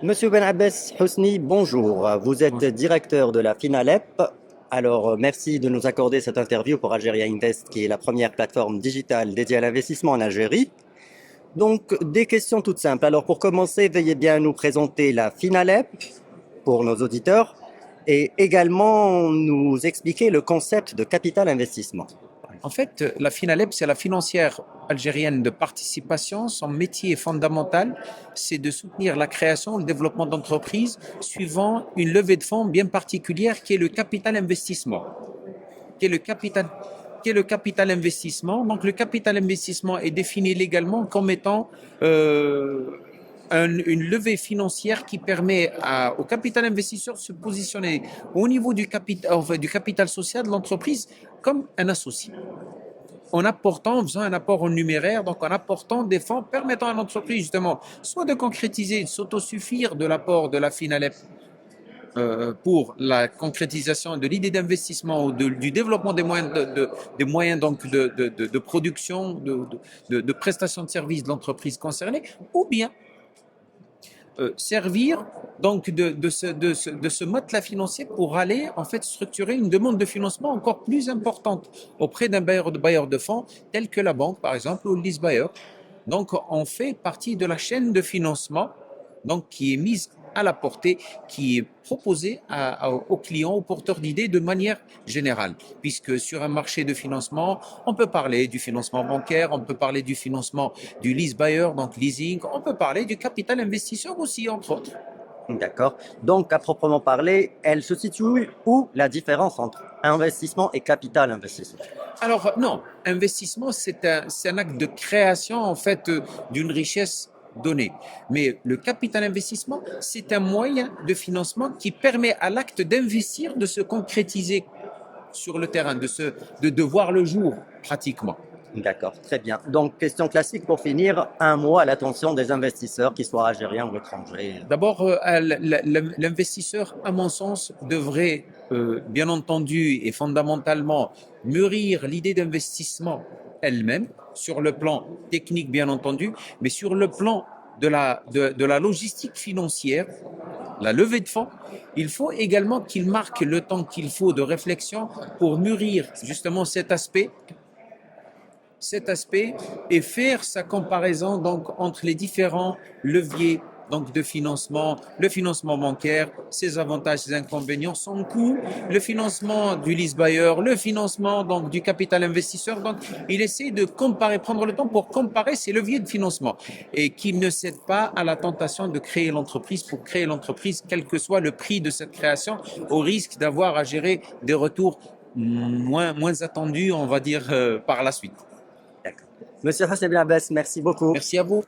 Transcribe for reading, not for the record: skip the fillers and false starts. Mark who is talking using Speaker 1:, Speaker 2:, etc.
Speaker 1: Monsieur Ben Abbas Hosni, bonjour. Vous êtes
Speaker 2: Bonjour.
Speaker 1: directeur de la Finalep. Alors, merci de nous accorder cette interview pour Algeria Invest, qui est la première plateforme digitale dédiée à l'investissement en Algérie. Donc, des questions toutes simples. Alors, pour commencer, veuillez bien nous présenter la Finalep pour nos auditeurs et également nous expliquer le concept de capital investissement.
Speaker 2: En fait, la Finalep, c'est la financière algérienne de participation. Son métier est fondamental, c'est de soutenir la création et le développement d'entreprises suivant une levée de fonds bien particulière qui est le capital investissement. Qui est le capital, qui est le capital investissement. Donc, le capital investissement est défini légalement comme étant une levée financière qui permet au capital investisseur de se positionner au niveau du capital social de l'entreprise comme un associé. En faisant un apport en numéraire, donc en apportant des fonds permettant à l'entreprise justement soit de concrétiser, de s'autosuffire de l'apport de la Finalep pour la concrétisation de l'idée d'investissement ou du développement des moyens donc de production, de prestation de services de l'entreprise concernée, ou bien servir donc de ce matelas financier pour aller en fait structurer une demande de financement encore plus importante auprès d'un bailleur de fonds tel que la banque par exemple ou le lease buyer. Donc on fait partie de la chaîne de financement donc qui est mise à la portée, qui est proposée aux clients, aux porteurs d'idées de manière générale. Puisque sur un marché de financement, on peut parler du financement bancaire, on peut parler du financement du lease buyer, donc leasing, on peut parler du capital investisseur aussi, entre autres.
Speaker 1: D'accord. Donc, à proprement parler, elle se situe où la différence entre investissement et capital investissement?
Speaker 2: Alors non, investissement, c'est un acte de création en fait d'une richesse donnée. Mais le capital investissement, c'est un moyen de financement qui permet à l'acte d'investir de se concrétiser sur le terrain, de voir le jour pratiquement.
Speaker 1: D'accord, très bien. Donc, question classique pour finir, un mot à l'attention des investisseurs, qu'ils soient algériens ou étrangers.
Speaker 2: D'abord, l'investisseur, à mon sens, devrait bien entendu et fondamentalement mûrir l'idée d'investissement elle-même, sur le plan technique bien entendu, mais sur le plan de la logistique financière, la levée de fonds, il faut également qu'il marque le temps qu'il faut de réflexion pour mûrir justement cet aspect et faire sa comparaison donc entre les différents leviers donc de financement, le financement bancaire, ses avantages, ses inconvénients, son coût, le financement du lease buyer, le financement donc du capital investisseur. Donc, il essaie de comparer, prendre le temps pour comparer ces leviers de financement et qu'il ne cède pas à la tentation de créer l'entreprise pour créer l'entreprise, quel que soit le prix de cette création, au risque d'avoir à gérer des retours moins attendus, on va dire, par la suite.
Speaker 1: D'accord. Monsieur Hassan Abbas, merci beaucoup.
Speaker 2: Merci à vous.